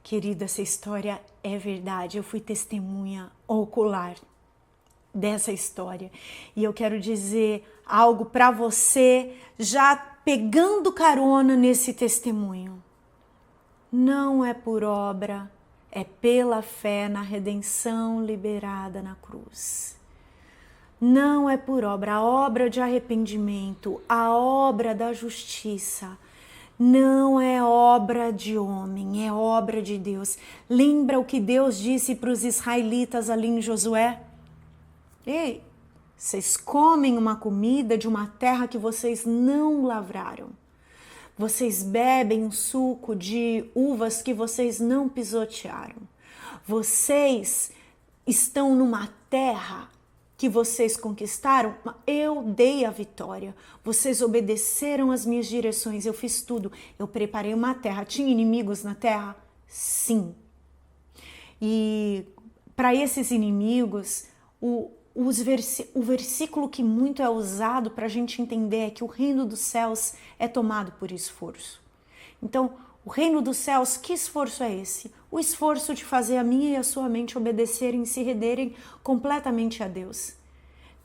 Querida, essa história é verdade. Eu fui testemunha ocular dessa história. E eu quero dizer algo para você, já pegando carona nesse testemunho. Não é por obra, é pela fé na redenção liberada na cruz. Não é por obra, a obra de arrependimento, a obra da justiça, não é obra de homem, é obra de Deus. Lembra o que Deus disse para os israelitas ali em Josué? Ei, vocês comem uma comida de uma terra que vocês não lavraram. Vocês bebem um suco de uvas que vocês não pisotearam. Vocês estão numa terra que vocês conquistaram, eu dei a vitória. Vocês obedeceram as minhas direções, eu fiz tudo. Eu preparei uma terra. Tinha inimigos na terra? Sim. E para esses inimigos, o versículo que muito é usado para a gente entender é que o reino dos céus é tomado por esforço. Então, o reino dos céus, que esforço é esse? O esforço de fazer a minha e a sua mente obedecerem e se renderem completamente a Deus.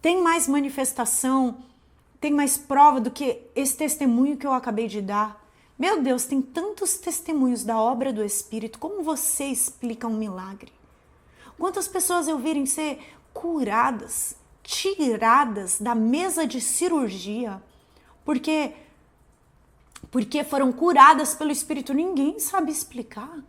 Tem mais manifestação, tem mais prova do que esse testemunho que eu acabei de dar? Meu Deus, tem tantos testemunhos da obra do Espírito. Como você explica um milagre? Quantas pessoas eu virem ser curadas, tiradas da mesa de cirurgia, porque foram curadas pelo Espírito? Ninguém sabe explicar.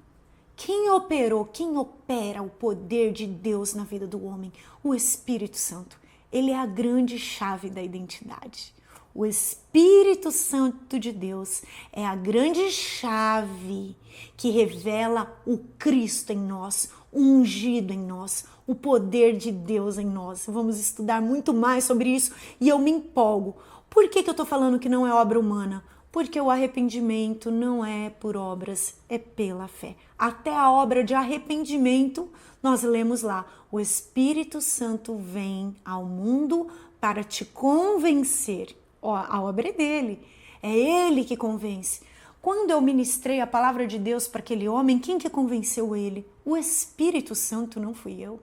Quem operou, quem opera o poder de Deus na vida do homem? O Espírito Santo. Ele é a grande chave da identidade. O Espírito Santo de Deus é a grande chave que revela o Cristo em nós, o ungido em nós, o poder de Deus em nós. Vamos estudar muito mais sobre isso e eu me empolgo. Por que eu estou falando que não é obra humana? Porque o arrependimento não é por obras, é pela fé. Até a obra de arrependimento, nós lemos lá, o Espírito Santo vem ao mundo para te convencer. A obra é dele, é ele que convence. Quando eu ministrei a palavra de Deus para aquele homem, quem que convenceu ele? O Espírito Santo, não fui eu.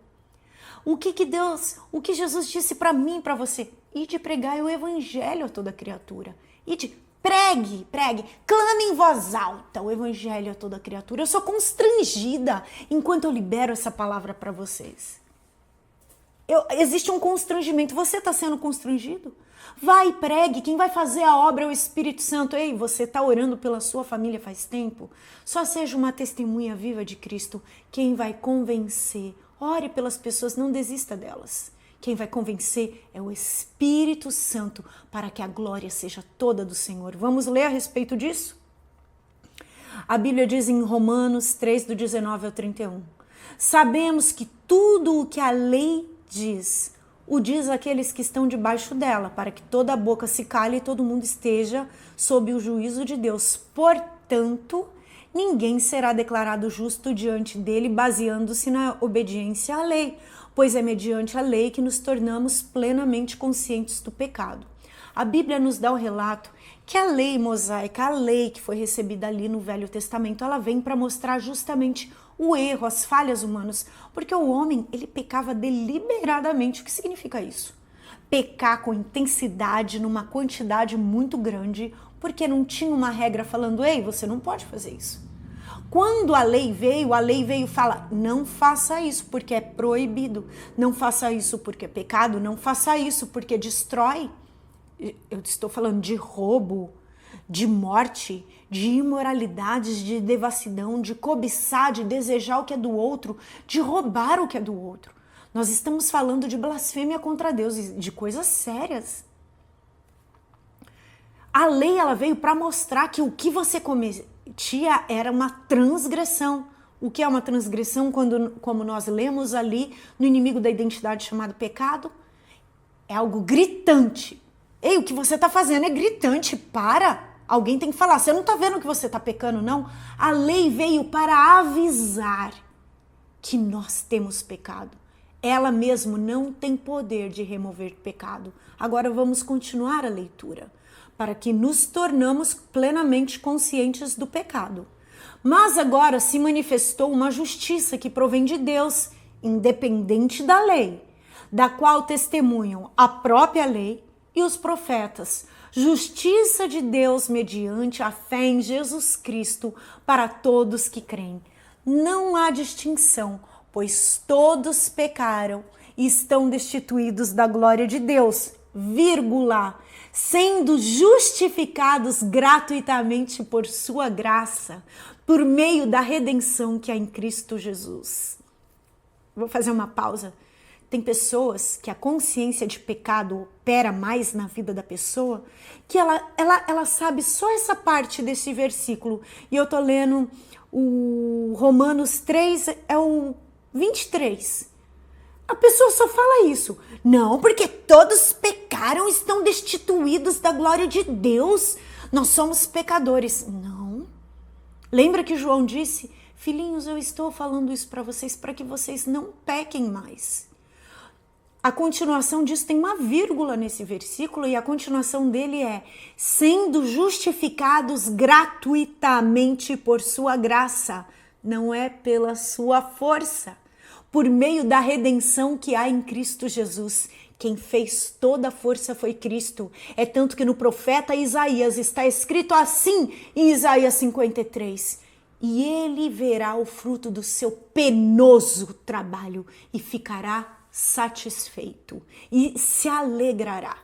O que Jesus disse para mim e para você? Ide pregar o evangelho a toda criatura. Ide, pregue, clame em voz alta o evangelho a toda criatura. Eu sou constrangida enquanto eu libero essa palavra para vocês. Existe um constrangimento. Você está sendo constrangido? Vai, pregue. Quem vai fazer a obra é o Espírito Santo. Ei, você está orando pela sua família faz tempo? Só seja uma testemunha viva de Cristo. Quem vai convencer? Ore pelas pessoas, não desista delas. Quem vai convencer é o Espírito Santo para que a glória seja toda do Senhor. Vamos ler a respeito disso? A Bíblia diz em Romanos 3, do 19 ao 31. Sabemos que tudo o que a lei diz, o diz àqueles que estão debaixo dela, para que toda a boca se cale e todo mundo esteja sob o juízo de Deus. Portanto, ninguém será declarado justo diante dele baseando-se na obediência à lei, pois é mediante a lei que nos tornamos plenamente conscientes do pecado. A Bíblia nos dá o relato que a lei mosaica, a lei que foi recebida ali no Velho Testamento, ela vem para mostrar justamente o erro, as falhas humanas, porque o homem, ele pecava deliberadamente. O que significa isso? Pecar com intensidade, numa quantidade muito grande, porque não tinha uma regra falando, ei, você não pode fazer isso. Quando a lei veio e fala, não faça isso porque é proibido, não faça isso porque é pecado, não faça isso porque destrói. Eu estou falando de roubo, de morte, de imoralidades, de devassidão, de cobiçar, de desejar o que é do outro, de roubar o que é do outro. Nós estamos falando de blasfêmia contra Deus e de coisas sérias. A lei, ela veio para mostrar que o que você cometia era uma transgressão. O que é uma transgressão? Como nós lemos ali no inimigo da identidade chamado pecado, é algo gritante. Ei, o que você está fazendo é gritante, para! Alguém tem que falar, você não está vendo que você está pecando, não? A lei veio para avisar que nós temos pecado. Ela mesmo não tem poder de remover pecado. Agora vamos continuar a leitura, para que nos tornamos plenamente conscientes do pecado. Mas agora se manifestou uma justiça que provém de Deus, independente da lei, da qual testemunham a própria lei e os profetas. Justiça de Deus mediante a fé em Jesus Cristo para todos que creem. Não há distinção, pois todos pecaram e estão destituídos da glória de Deus, vírgula, sendo justificados gratuitamente por sua graça, por meio da redenção que há em Cristo Jesus. Vou fazer uma pausa. Tem pessoas que a consciência de pecado opera mais na vida da pessoa, que ela sabe só essa parte desse versículo. E eu tô lendo o Romanos 3, é o 23. A pessoa só fala isso. Não, porque todos pecaram, estão destituídos da glória de Deus. Nós somos pecadores. Não. Lembra que João disse: filhinhos, eu estou falando isso para vocês para que vocês não pequem mais. A continuação disso tem uma vírgula nesse versículo e a continuação dele é: sendo justificados gratuitamente por sua graça, não é pela sua força, por meio da redenção que há em Cristo Jesus. Quem fez toda a força foi Cristo. É tanto que no profeta Isaías está escrito assim em Isaías 53: e ele verá o fruto do seu penoso trabalho e ficará satisfeito e se alegrará.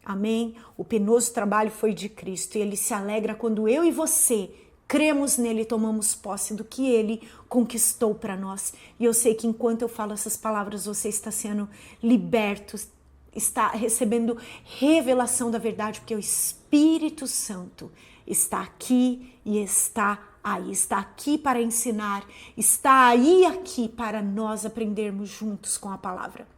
Amém? O penoso trabalho foi de Cristo e ele se alegra quando eu e você cremos nele e tomamos posse do que ele conquistou para nós. E eu sei que enquanto eu falo essas palavras, você está sendo liberto, está recebendo revelação da verdade, porque o Espírito Santo está aqui e está aí, está aqui para ensinar, está aí aqui para nós aprendermos juntos com a palavra.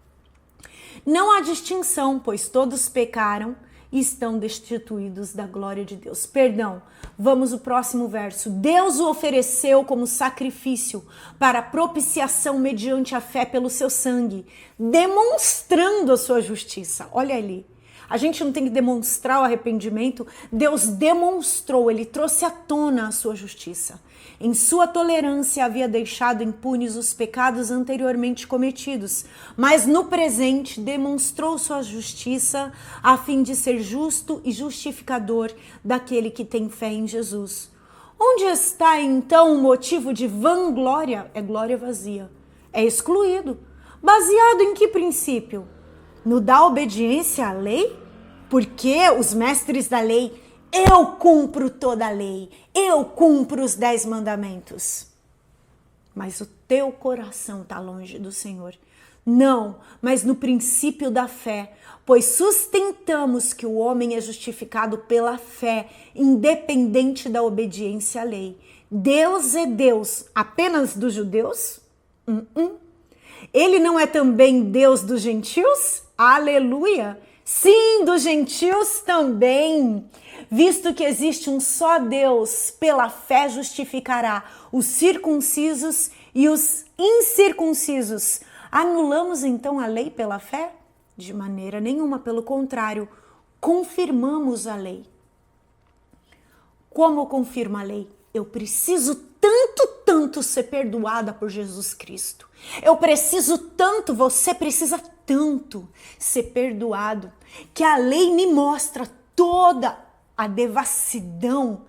Não há distinção, pois todos pecaram e estão destituídos da glória de Deus. Perdão, vamos ao próximo verso. Deus o ofereceu como sacrifício para propiciação mediante a fé pelo seu sangue, demonstrando a sua justiça. Olha ali. A gente não tem que demonstrar o arrependimento. Deus demonstrou, ele trouxe à tona a sua justiça. Em sua tolerância havia deixado impunes os pecados anteriormente cometidos, mas no presente demonstrou sua justiça a fim de ser justo e justificador daquele que tem fé em Jesus. Onde está então o motivo de vanglória? É glória vazia. É excluído. Baseado em que princípio? No da obediência à lei? Porque os mestres da lei, eu cumpro toda a lei, eu cumpro os 10 mandamentos. Mas o teu coração está longe do Senhor. Não, mas no princípio da fé, pois sustentamos que o homem é justificado pela fé, independente da obediência à lei. Deus é Deus apenas dos judeus? Ele não é também Deus dos gentios? Aleluia! Sim, dos gentios também. Visto que existe um só Deus, pela fé justificará os circuncisos e os incircuncisos. Anulamos então a lei pela fé? De maneira nenhuma, pelo contrário, confirmamos a lei. Como confirma a lei? Eu preciso tanto ser perdoada por Jesus Cristo. Eu preciso tanto, você precisa tanto ser perdoado, que a lei me mostra toda a devassidão,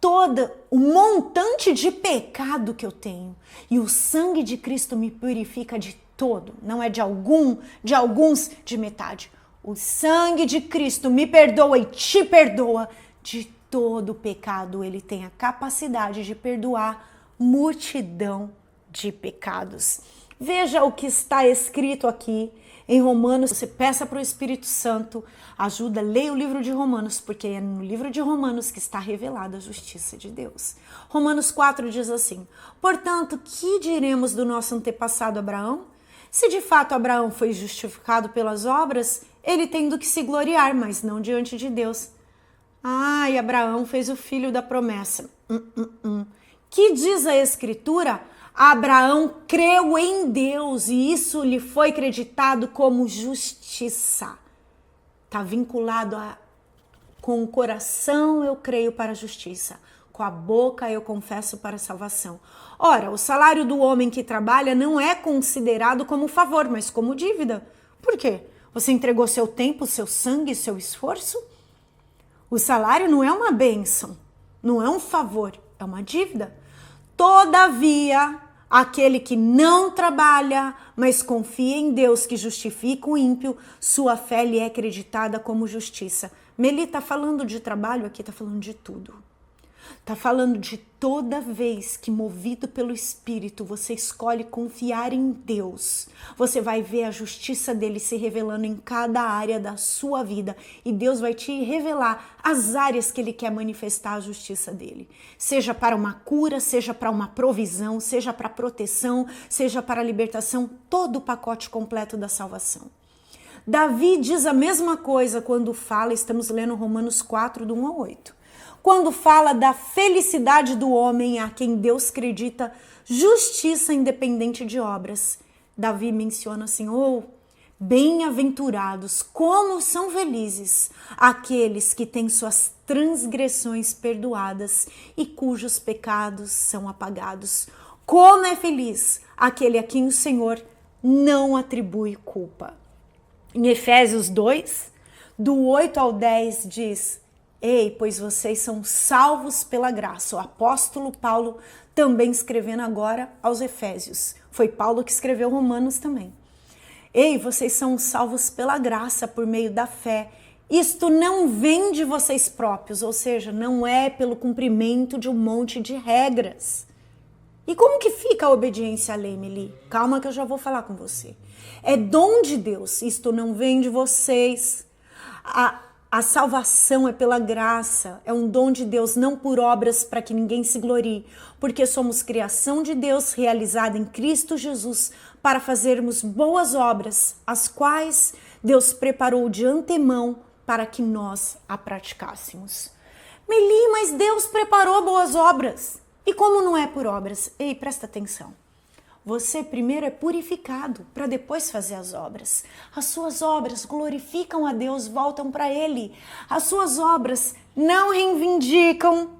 todo o montante de pecado que eu tenho. E o sangue de Cristo me purifica de todo, não é de alguns, de metade. O sangue de Cristo me perdoa e te perdoa de todo pecado. Ele tem a capacidade de perdoar multidão de pecados. Veja o que está escrito aqui em Romanos. Você peça para o Espírito Santo ajuda, leia o livro de Romanos, porque é no livro de Romanos que está revelada a justiça de Deus. Romanos 4 diz assim: portanto, que diremos do nosso antepassado Abraão? Se de fato Abraão foi justificado pelas obras, ele tem do que se gloriar, mas não diante de Deus. E Abraão fez o filho da promessa. Que diz a Escritura? Abraão creu em Deus e isso lhe foi creditado como justiça. Está vinculado Com o coração eu creio para a justiça, com a boca eu confesso para a salvação. Ora, o salário do homem que trabalha não é considerado como favor, mas como dívida. Por quê? Você entregou seu tempo, seu sangue, seu esforço? O salário não é uma bênção, não é um favor, é uma dívida. Todavia, aquele que não trabalha, mas confia em Deus que justifica o ímpio, sua fé lhe é acreditada como justiça. Meli está falando de trabalho aqui, está falando de tudo. Está falando de toda vez que, movido pelo Espírito, você escolhe confiar em Deus, você vai ver a justiça dele se revelando em cada área da sua vida. E Deus vai te revelar as áreas que ele quer manifestar a justiça dele. Seja para uma cura, seja para uma provisão, seja para proteção, seja para a libertação, todo o pacote completo da salvação. Davi diz a mesma coisa quando fala, estamos lendo Romanos 4, do 1 ao 8. Quando fala da felicidade do homem a quem Deus acredita justiça independente de obras. Davi menciona assim, bem-aventurados, como são felizes aqueles que têm suas transgressões perdoadas e cujos pecados são apagados. Como é feliz aquele a quem o Senhor não atribui culpa. Em Efésios 2, do 8 ao 10 diz... Ei, pois vocês são salvos pela graça. O apóstolo Paulo também escrevendo agora aos Efésios. Foi Paulo que escreveu Romanos também. Ei, vocês são salvos pela graça por meio da fé. Isto não vem de vocês próprios, ou seja, não é pelo cumprimento de um monte de regras. E como que fica a obediência à lei, Meli? Calma que eu já vou falar com você. É dom de Deus, isto não vem de vocês. A salvação é pela graça, é um dom de Deus, não por obras para que ninguém se glorie, porque somos criação de Deus realizada em Cristo Jesus para fazermos boas obras, as quais Deus preparou de antemão para que nós a praticássemos. Meli, mas Deus preparou boas obras. E como não é por obras? Ei, presta atenção. Você primeiro é purificado para depois fazer as obras. As suas obras glorificam a Deus, voltam para Ele. As suas obras não reivindicam,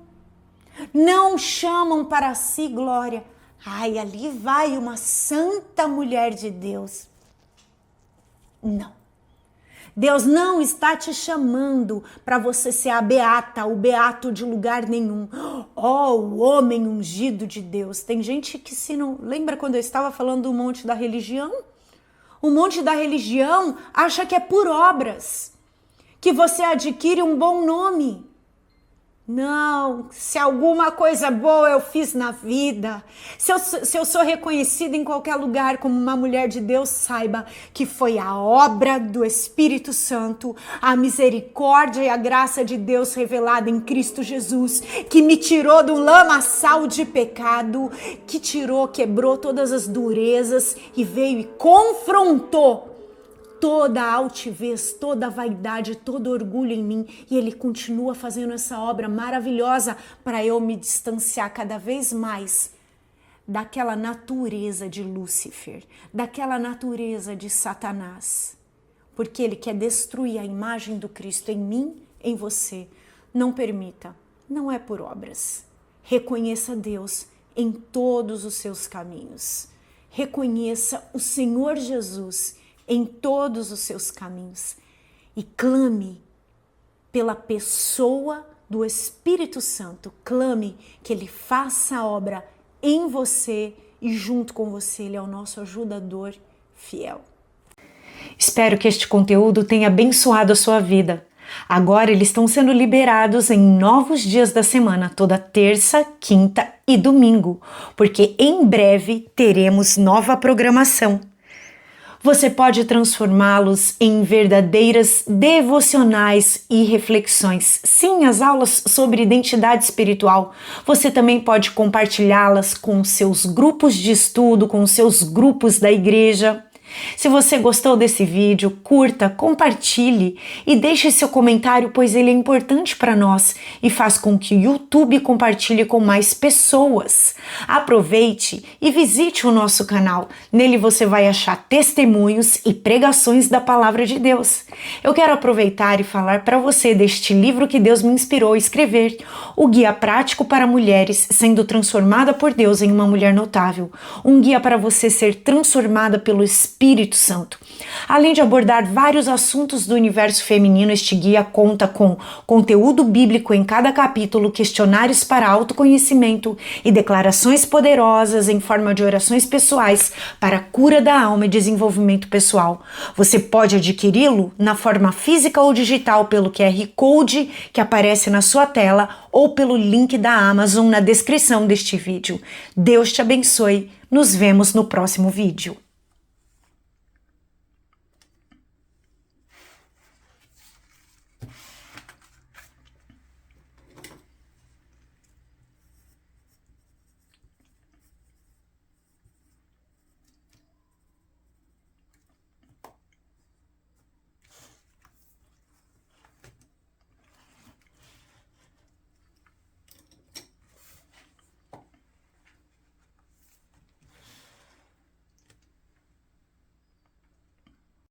não chamam para si glória. Ai, ali vai uma santa mulher de Deus. Não. Deus não está te chamando para você ser a beata, o beato de lugar nenhum. O homem ungido de Deus. Tem gente que se não... Lembra quando eu estava falando do monte da religião? O monte da religião acha que é por obras, que você adquire um bom nome. Não, se alguma coisa boa eu fiz na vida, se eu sou reconhecida em qualquer lugar como uma mulher de Deus, saiba que foi a obra do Espírito Santo, a misericórdia e a graça de Deus revelada em Cristo Jesus, que me tirou do lamaçal de pecado, que quebrou todas as durezas e veio e confrontou toda a altivez, toda a vaidade, todo orgulho em mim, e Ele continua fazendo essa obra maravilhosa para eu me distanciar cada vez mais daquela natureza de Lúcifer, daquela natureza de Satanás, porque Ele quer destruir a imagem do Cristo em mim, em você. Não permita, não é por obras. Reconheça Deus em todos os seus caminhos. Reconheça o Senhor Jesus em todos os seus caminhos e clame pela pessoa do Espírito Santo, clame que Ele faça a obra em você e junto com você. Ele é o nosso ajudador fiel. Espero que este conteúdo tenha abençoado a sua vida. Agora eles estão sendo liberados em novos dias da semana, toda terça, quinta e domingo, porque em breve teremos nova programação. Você pode transformá-los em verdadeiras devocionais e reflexões. Sim, as aulas sobre identidade espiritual. Você também pode compartilhá-las com seus grupos de estudo, com seus grupos da igreja. Se você gostou desse vídeo, curta, compartilhe e deixe seu comentário, pois ele é importante para nós e faz com que o YouTube compartilhe com mais pessoas. Aproveite e visite o nosso canal. Nele você vai achar testemunhos e pregações da Palavra de Deus. Eu quero aproveitar e falar para você deste livro que Deus me inspirou a escrever, o Guia Prático para Mulheres Sendo Transformada por Deus em uma Mulher Notável. Um guia para você ser transformada pelo Espírito Santo. Além de abordar vários assuntos do universo feminino, este guia conta com conteúdo bíblico em cada capítulo, questionários para autoconhecimento e declarações poderosas em forma de orações pessoais para a cura da alma e desenvolvimento pessoal. Você pode adquiri-lo na forma física ou digital pelo QR Code que aparece na sua tela ou pelo link da Amazon na descrição deste vídeo. Deus te abençoe. Nos vemos no próximo vídeo.